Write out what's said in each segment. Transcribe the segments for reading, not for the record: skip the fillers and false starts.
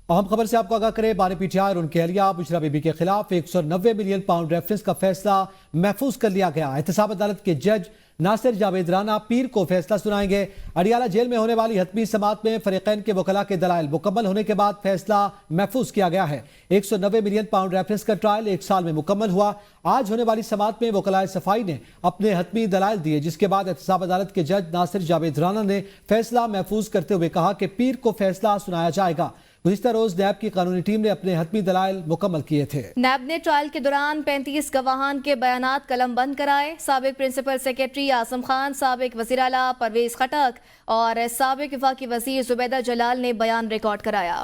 اہم خبر سے آپ کو آگاہ کرے، بانی پی ٹی آئی اور ان کی اہلیہ بشرا بی بی کے خلاف 190 ملین پاؤنڈ ریفرنس کا فیصلہ محفوظ کر لیا گیا۔ احتساب عدالت کے جج ناصر جاوید رانا پیر کو فیصلہ سنائیں گے۔ اڈیالہ جیل میں ہونے والی حتمی سماعت میں فریقین کے وکلاء کے دلائل مکمل ہونے کے بعد فیصلہ محفوظ کیا گیا ہے۔ 190 ملین پاؤنڈ ریفرنس کا ٹرائل 1 سال میں مکمل ہوا۔ آج ہونے والی سماعت میں وکلاء صفائی نے اپنے حتمی دلائل دیے، جس کے بعد احتساب عدالت کے جج ناصر جاوید رانا نے فیصلہ محفوظ کرتے ہوئے کہا کہ پیر کو فیصلہ سنایا جائے گا۔ گزشتہ روز نیب کی قانونی ٹیم نے اپنے حتمی دلائل مکمل کیے تھے۔ نیب نے ٹرائل کے دوران 35 گواہان کے بیانات قلم بند کرائے۔ سابق پرنسپل سیکریٹری اعظم خان، سابق وزیر اعلیٰ پرویز خٹک اور سابق وفاقی وزیر زبیدہ جلال نے بیان ریکارڈ کرایا۔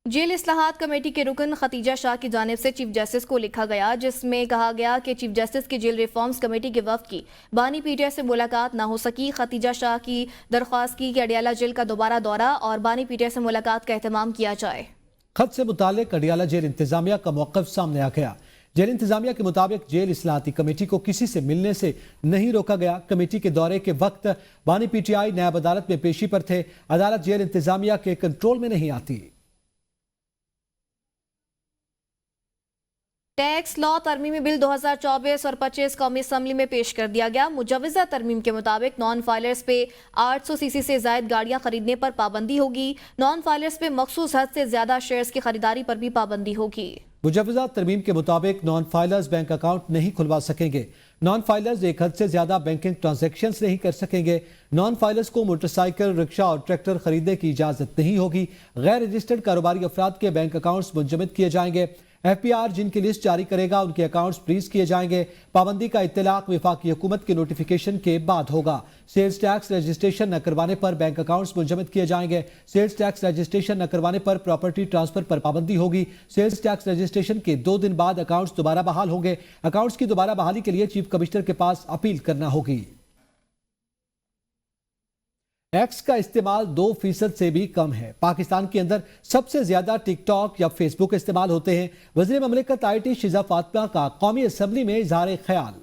جیل اصلاحات کمیٹی کے رکن ختیجہ شاہ کی جانب سے چیف جسٹس کو لکھا گیا، جس میں کہا گیا کہ چیف جسٹس کی جیل ریفارمز کمیٹی کے وفد کی بانی پی ٹی آئی سے ملاقات نہ ہو سکی۔ ختیجہ شاہ کی درخواست کی کہ اڈیالہ جیل کا دوبارہ دورہ اور بانی پی ٹی آئی سے ملاقات کا اہتمام کیا جائے۔ خط سے متعلق اڈیالہ جیل انتظامیہ کا موقف سامنے آ گیا۔ جیل انتظامیہ کے مطابق جیل اصلاحاتی کمیٹی کو کسی سے ملنے سے نہیں روکا گیا۔ کمیٹی کے دورے کے وقت بانی پی ٹی آئی نیب عدالت میں پیشی پر تھے۔ عدالت جیل انتظامیہ کے کنٹرول میں نہیں آتی۔ ٹیکس لا ترمیمی بل 2024 اور 25 قومی اسمبلی میں پیش کر دیا گیا۔ مجوزہ ترمیم کے مطابق نان فائلرز پہ 800 سی سی سے زائد گاڑیاں خریدنے پر پابندی ہوگی۔ نان فائلرز پہ مخصوص حد سے زیادہ شیئرز کی خریداری پر بھی پابندی ہوگی۔ مجوزہ ترمیم کے مطابق نان فائلرز بینک اکاؤنٹ نہیں کھلوا سکیں گے۔ نان فائلرز ایک حد سے زیادہ بینکنگ ٹرانزیکشنز نہیں کر سکیں گے۔ نان فائلرز کو موٹر سائیکل، رکشہ اور ٹریکٹر خریدنے کی اجازت نہیں ہوگی۔ غیر رجسٹرڈ کاروباری افراد کے بینک اکاؤنٹس منجمد کیے جائیں گے۔ ایف پی آر جن کی لسٹ جاری کرے گا ان کے اکاؤنٹس فریز کیے جائیں گے۔ پابندی کا اطلاق وفاقی حکومت کے نوٹیفیکیشن کے بعد ہوگا۔ سیلز ٹیکس رجسٹریشن نہ کروانے پر بینک اکاؤنٹس منجمد کیے جائیں گے۔ سیلز ٹیکس رجسٹریشن نہ کروانے پر پراپرٹی ٹرانسفر پر پابندی ہوگی۔ سیلز ٹیکس رجسٹریشن کے 2 دن بعد اکاؤنٹس دوبارہ بحال ہوں گے۔ اکاؤنٹس کی دوبارہ بحالی کے لیے چیف کمشنر کے پاس اپیل کرنا ہوگی۔ ایکس کا استعمال 2% سے بھی کم ہے۔ پاکستان کے اندر سب سے زیادہ ٹک ٹاک یا فیس بک استعمال ہوتے ہیں۔ وزیر مملکت آئی ٹی شیزہ فاطمہ کا قومی اسمبلی میں اظہار خیال۔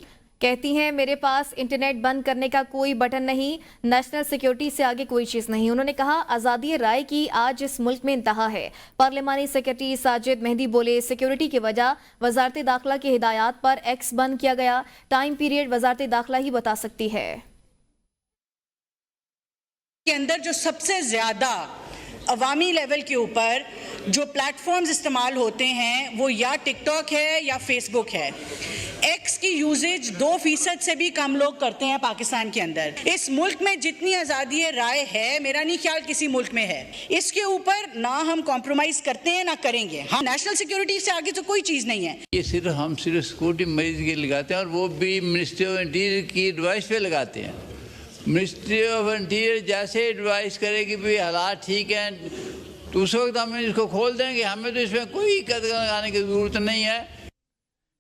کہتی ہیں میرے پاس انٹرنیٹ بند کرنے کا کوئی بٹن نہیں، نیشنل سیکیورٹی سے آگے کوئی چیز نہیں۔ انہوں نے کہا آزادی رائے کی آج اس ملک میں انتہا ہے۔ پارلیمانی سیکریٹری ساجد مہدی بولے سیکیورٹی کی وجہ وزارت داخلہ کی ہدایات پر ایکس بند کیا گیا۔ ٹائم پیریڈ وزارت داخلہ ہی بتا سکتی ہے۔ کے اندر جو سب سے زیادہ عوامی لیول کے اوپر جو پلیٹ فارمز استعمال ہوتے ہیں وہ یا ٹک ٹاک ہے یا فیس بک ہے۔ ایکس کی یوزیج 2% سے بھی کم لوگ کرتے ہیں پاکستان کے اندر۔ اس ملک میں جتنی آزادی رائے ہے میرا نہیں خیال کسی ملک میں ہے۔ اس کے اوپر نہ ہم کمپرومائز کرتے ہیں نہ کریں گے۔ ہم نیشنل سیکیورٹی سے آگے تو کوئی چیز نہیں ہے۔ یہ ہم صرف سیکورٹی مریض کے لگاتے ہیں اور وہ بھی منسٹری آف انٹیریئر کی ایڈوائس پہ لگاتے ہیں۔ منسٹری آف انٹیریئر جیسے ایڈوائز کرے کہ بھی حالات ٹھیک ہیں تو اس وقت ہم اس کو کھول دیں گے۔ ہمیں تو اس میں کوئی قدر لگانے کی ضرورت نہیں ہے۔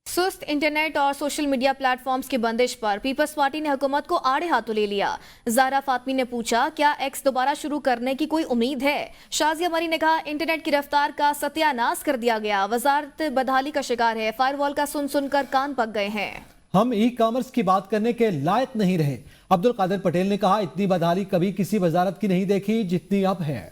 سست انٹرنیٹ اور سوشل میڈیا پلیٹ فارمز کی بندش پر پیپلز پارٹی نے حکومت کو آڑے ہاتھوں لے لیا۔ زہرا فاطمی نے پوچھا کیا ایکس دوبارہ شروع کرنے کی کوئی امید ہے؟ شازیہ مری نے کہا انٹرنیٹ کی رفتار کا ستیہ ناس کر دیا گیا۔ وزارت بدحالی کا شکار ہے۔ فائر وال کا سن سن کر کان پک گئے ہیں۔ ہم ای کامرس کی بات کرنے کے لائق نہیں رہے۔ عبدالقادر پٹیل نے کہا اتنی بدحالی کبھی کسی وزارت کی نہیں دیکھی جتنی اب ہے۔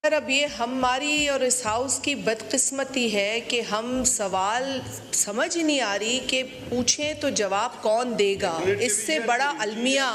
اب یہ ہماری اور اس ہاؤس کی بدقسمتی ہے کہ ہم سوال سمجھ ہی نہیں آ رہی کہ پوچھیں تو جواب کون دے گا۔ اس سے بڑا المیہ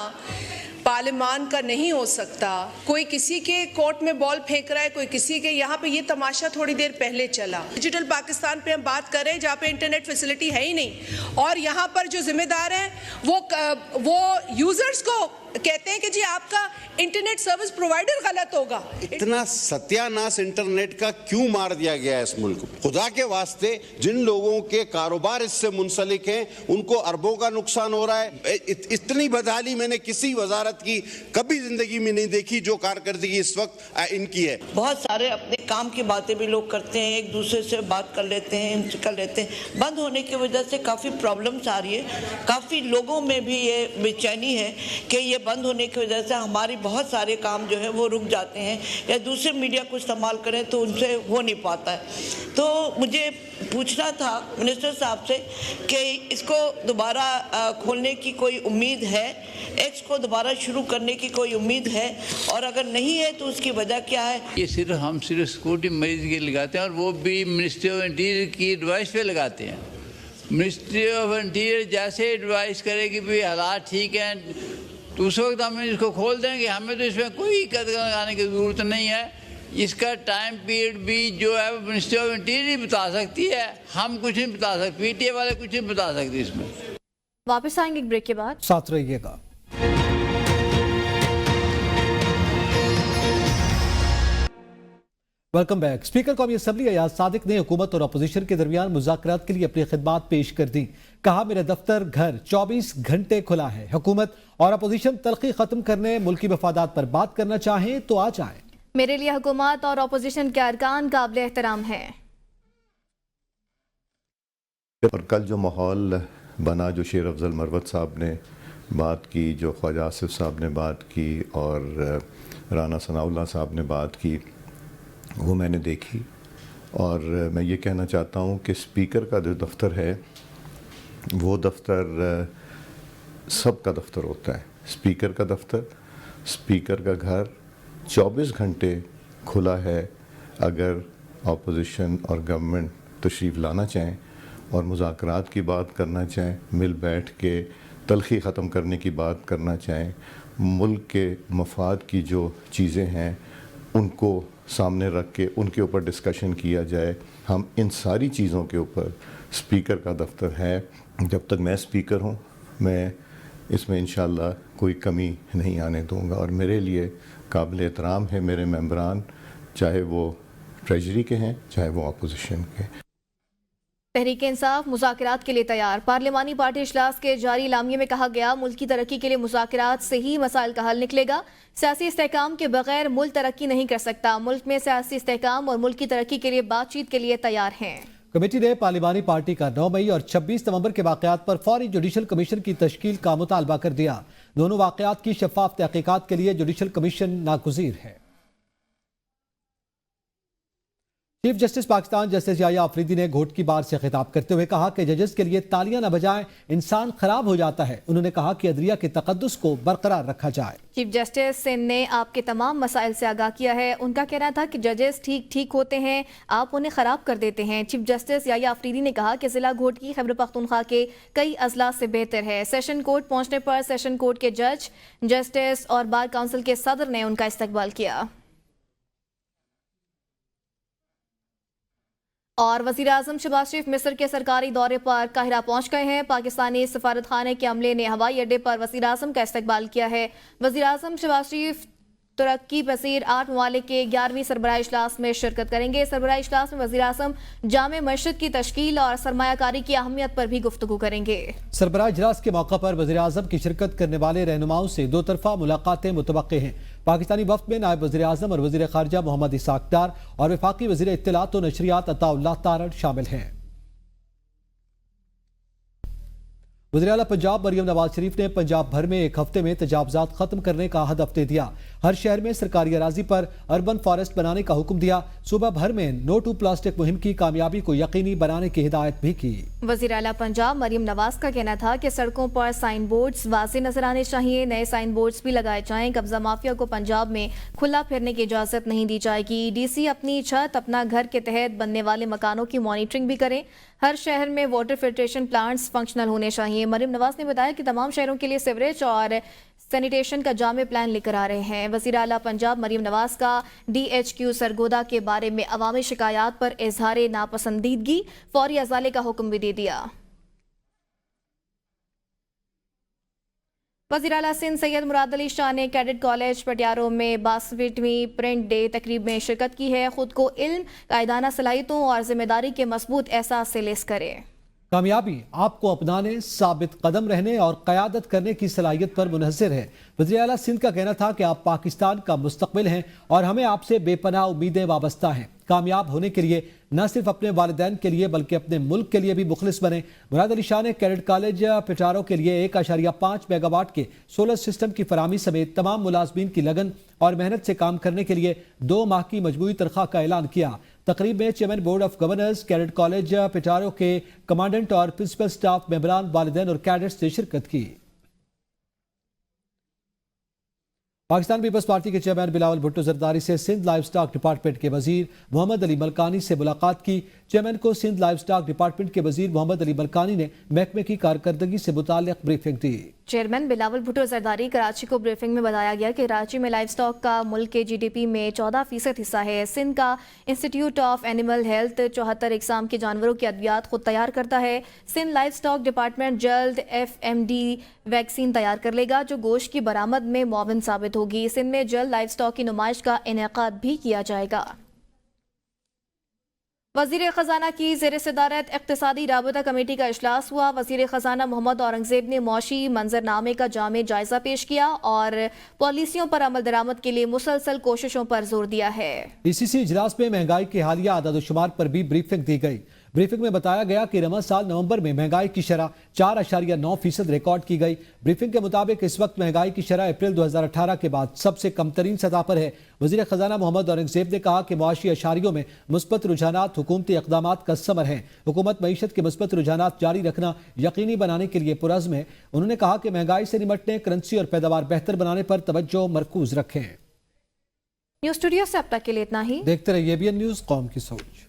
پارلیمان کا نہیں ہو سکتا۔ کوئی کسی کے کورٹ میں بال پھینک رہا ہے، کوئی کسی کے یہاں پہ۔ یہ تماشا تھوڑی دیر پہلے چلا۔ ڈیجیٹل پاکستان پہ ہم بات کر رہے ہیں جہاں پہ انٹرنیٹ فیسلٹی ہے ہی نہیں، اور یہاں پر جو ذمہ دار ہیں وہ یوزرز کو کہتے ہیں کہ جی آپ کا انٹرنیٹ سروس پرووائڈر غلط ہوگا۔ اتنا ستیہ ناس انٹرنیٹ کا کیوں مار دیا گیا ہے اس ملک میں؟ خدا کے واسطے جن لوگوں کے کاروبار اس سے منسلک ہیں ان کو اربوں کا نقصان ہو رہا ہے۔ اتنی بدحالی میں نے کسی وزارت کی کبھی زندگی میں نہیں دیکھی جو کارکردگی اس وقت ان کی ہے۔ بہت سارے اپنے کام کی باتیں بھی لوگ کرتے ہیں، ایک دوسرے سے بات کر لیتے ہیں، بند ہونے کی وجہ سے کافی پرابلمز آ رہی ہے۔ کافی لوگوں میں بھی یہ بے چینی ہے کہ یہ बंद होने की वजह से हमारी बहुत सारे काम जो है वो रुक जाते हैं, या दूसरे मीडिया को इस्तेमाल करें तो उनसे हो नहीं पाता है। तो मुझे पूछना था मिनिस्टर साहब से कि इसको दोबारा खोलने की कोई उम्मीद है, एक्स को दोबारा शुरू करने की कोई उम्मीद है, और अगर नहीं है तो उसकी वजह क्या है? ये हम सिर्फ सिक्योरिटी मरीज के लगाते हैं, और वो भी मिनिस्ट्री ऑफ इंटीरियर की एडवाइस पे लगाते हैं। मिनिस्ट्री ऑफ इंटीरियर जैसे एडवाइस करे कि भाई हालात ठीक हैं तो उस वक्त हम इसको खोल देंगे, हमें तो इसमें कोई कदम लगाने की ज़रूरत नहीं है। इसका टाइम पीरियड भी जो है मिनिस्ट्री ऑफ इंटीरियर बता सकती है, हम कुछ नहीं बता सकते, पीटीए वाले कुछ नहीं बता सकते इसमें। वापस आएंगे एक ब्रेक के बाद, साथ रहिएगा। Welcome back. स्पीकर कौमी असम्बली अयाज सादिक ने हुकूमत और अपोजिशन के दरमियान मुज़ाकरात के लिए अपनी खिदमात पेश कर दी। कहा, मेरा दफ्तर घर 24 घंटे खुला है। हुकूमत और अपोजिशन तलखी खत्म करने, मुल्की मफादात पर बात करना चाहें तो आ जाएं। मेरे लिए हुकूमत और अपोजिशन के अरकान काबिल एहतराम हैं। और कल जो माहौल बना, जो शेर अफजल मरवत साहब ने बात की, जो ख्वाजा आसिफ साहब ने बात की और राना सनाउल्लाह साहब ने बात की, वो मैंने देखी। और मैं ये कहना चाहता हूँ कि स्पीकर का जो दफ्तर है वो दफ्तर सबका दफ्तर होता है। स्पीकर का दफ्तर, स्पीकर का घर 24 घंटे खुला है। अगर अपोजिशन और गवर्नमेंट तशरीफ़ लाना चाहें और मुज़ाकरात की बात करना चाहें, मिल बैठ के तलखी ख़त्म करने की बात करना चाहें, मुल्क के मफाद की जो चीज़ें हैं उनको सामने रख के उनके ऊपर डिस्कशन किया जाए, हम इन सारी चीज़ों के ऊपर स्पीकर का दफ्तर है। जब तक मैं स्पीकर हूँ, मैं इसमें इंशाअल्लाह कोई कमी नहीं आने दूँगा। और मेरे लिए काबिल एहतराम है मेरे मेंबरान, चाहे वो ट्रेजरी के हैं चाहे वो अपोजिशन के। तहरीक इंसाफ मुज़ाकरात के लिए तैयार। पार्लिमानी पार्टी इजलास के जारी इलामिये में कहा गया, मुल्क की तरक्की के लिए मुज़ाकरात से ही मसाइल का हल निकलेगा। सियासी इस्तेहकाम के बगैर मुल्क तरक्की नहीं कर सकता। मुल्क में सियासी इस्तेहकाम और मुल्क की तरक्की के लिए बातचीत के लिए तैयार हैं। कमेटी ने पार्लिमानी पार्टी का 9 मई और 26 नवंबर के वाक़यात पर फौरी जुडिशल कमीशन की तश्कील का मुतालबा कर दिया। दोनों वाक़यात की शफाफ तहकीकात के लिए जुडिशल कमीशन नागुज़ीर है। Chief justice Pakistan justice Yahya Afridi ने घोट की बार से खिताब करते हुए कहा कि जजेस के लिए तालियां न बजाएं, इंसान खराब हो जाता है। उन्होंने कहा कि अदलिया के तकद्दुस को बरकरार रखा जाए। चीफ जस्टिस सिंध ने आपके तमाम मसाइल से आगाह किया है। उनका कहना था कि जजेस ठीक होते हैं, आप उन्हें खराब कर देते हैं। चीफ जस्टिस याह्या अफरीदी ने कहा कि जिला घोट की खैबर पख्तूनख्वा के कई अजला से बेहतर है। सेशन कोर्ट पहुंचने पर सेशन कोर्ट के जज, जस्टिस और बार काउंसिल के सदर ने उनका इस्तकबाल किया। और वज़ीर आज़म शहबाज शरीफ मिस्र के सरकारी दौरे पर काहिरा पहुंच गए हैं। पाकिस्तानी सफारत खाने के अमले ने हवाई अड्डे पर वज़ीर आज़म का इस्तकबाल किया है। वज़ीर आज़म शहबाज शरीफ तुरक्की पसीर 8 ममालिक के 11वीं सरबराह इजलास में शिरकत करेंगे। सरबराह इजलास में वज़ीर आज़म जामे मस्जिद की तश्कील और सरमायाकारी की अहमियत पर भी गुफ्तगू करेंगे। सरबराह इजलास के मौका पर वज़ीर आज़म की शिरकत करने वाले रहनुमाओं से 2 तरफ़ा मुलाकातें मुतवक्के हैं। पाकिस्तानी वफ्द में नायब वज़ीर आज़म और वज़ीर ख़ारजा मोहम्मद इसाक डार और वफाकी वज़ीर इत्तलात व नशरियात अताउल्लाह तारड़ शामिल हैं। वज़ीर आला पंजाब मरियम नवाज शरीफ ने पंजाब भर में 1 हफ्ते में तजावुज़ात खत्म करने का हदफ दे दिया। हर शहर में सरकारी अराजी पर अर्बन फॉरेस्ट बनाने का हुक्म दिया। सूबा भर में नो टू प्लास्टिक मुहिम की कामयाबी को यकीनी बनाने की हिदायत भी की। वज़ीर आला पंजाब मरियम नवाज का कहना था कि सड़कों पर साइन बोर्ड्स वाज़े नजर आने चाहिए, नए साइन बोर्ड्स भी लगाए जाएं। कब्जा माफिया को पंजाब में खुला फिरने की इजाजत नहीं दी जाएगी। डीसी अपनी छत, अपना घर के तहत बनने वाले मकानों की मॉनिटरिंग भी करें। हर शहर में वाटर फिल्ट्रेशन प्लांट्स फंक्शनल होने चाहिए। मरियम नवाज ने बताया कि तमाम शहरों के लिए सीवरेज और सैनिटेशन का जामे प्लान लेकर आ रहे हैं। वज़ीर आला पंजाब मरियम नवाज का DHQ सरगोदा के बारे में अवामी शिकायत पर इजहार नापसंदीदगी, फौरी अजाले का हुक्म भी दे दिया। वज़ीर आला सिंध सैयद मुराद अली शाह ने कैडेट कॉलेज पटियारों में 62वीं प्रिंट डे तकरीब में शिरकत की है। खुद को इल्म, कायदाना सलाहियतों और जिम्मेदारी के मजबूत एहसास से लेस करें। कामयाबी आपको अपनाने, साबित कदम रहने और क़यादत करने की सलाहियत पर मुनहसर है। वज़ीर आला सिंध का कहना था कि आप पाकिस्तान का मुस्तकबिल हैं और हमें आपसे बेपनाह उम्मीदें वाबस्ता हैं। कामयाब होने के लिए न सिर्फ अपने वालिदैन के लिए बल्कि अपने मुल्क के लिए भी मुखलिस बने। मुराद अली शाह ने कैडेट कॉलेज पिटारो के लिए 1.5 मेगावाट के सोलर सिस्टम की फराहमी समेत तमाम मुलाजमीन की लगन और मेहनत से काम करने के लिए 2 माह की मजबूरी तनख्वाह का ऐलान किया। तकरीब में chairman board of governors, cadet college Petaro के कमांडेंट और प्रिंसिपल स्टाफ मेंबरान, वालिदैन और कैडेट्स ने शिरकत की। पाकिस्तान पीपल्स पार्टी के चेयरमैन बिलावल भुट्टो जरदारी से सिंध लाइव स्टॉक डिपार्टमेंट के वजीर मोहम्मद अली मलकानी से मुलाकात की। चेयरमैन को सिंध लाइव स्टॉक डिपार्टमेंट के वजीर मोहम्मद अली मलकानी ने महकमे की कारकर्दगी से मुताल्लिक ब्रीफिंग दी। चेयरमैन बिलावल भुट्टो जरदारी कराची को ब्रीफिंग में बताया गया कि कराची में लाइव स्टॉक का मुल्क के GDP में 14% हिस्सा है। सिंध का इंस्टीट्यूट ऑफ एनिमल हेल्थ 74 इकसाम के जानवरों की अद्वियात खुद तैयार करता है। सिंध लाइव स्टॉक डिपार्टमेंट जल्द FMD वैक्सीन तैयार कर लेगा जो गोश्त की बरामद में मुआविन साबित होगी। सिंध में जल्द लाइव स्टॉक की नुमाइश का इनेकाद भी किया जाएगा। वज़ीर ख़जाना की ज़ेर सदारत इक़्तिसादी राबता कमेटी का इजलास हुआ। वज़ीर ख़जाना मोहम्मद औरंगज़ेब ने मौशी मंजरनामे का जामे जायज़ा पेश किया और पॉलिसियों पर अमल दरामद के लिए मुसलसल कोशिशों पर जोर दिया है। ECC इजलास में महंगाई के हालिया आदादोशुमार पर भी ब्रीफिंग दी गई। ब्रीफिंग में बताया गया कि रमज़ साल नवंबर में महंगाई की शरह 4.9% रिकॉर्ड की गई। ब्रीफिंग के मुताबिक इस वक्त महंगाई की शरह अप्रैल 2018 के बाद सबसे कम तरीन सतह पर है। वज़ीर ख़जाना मोहम्मद औरंगज़ेब ने कहा कि मुआशी अशारियों में मुस्बत रुझानात हुकूमती इक़दामात का समर हैं। हुकूमत मईशत के मुस्बत रुझानात जारी रखना यकीनी बनाने के लिए पुरज़्म है। उन्होंने कहा कि महंगाई से निपटने, करेंसी और पैदावार बेहतर बनाने पर तवज्जो मरकूज रखें। न्यूज़ स्टूडियो से अब तक के लिए इतना ही। देखते रहिए ABN न्यूज़, कौम की सोच।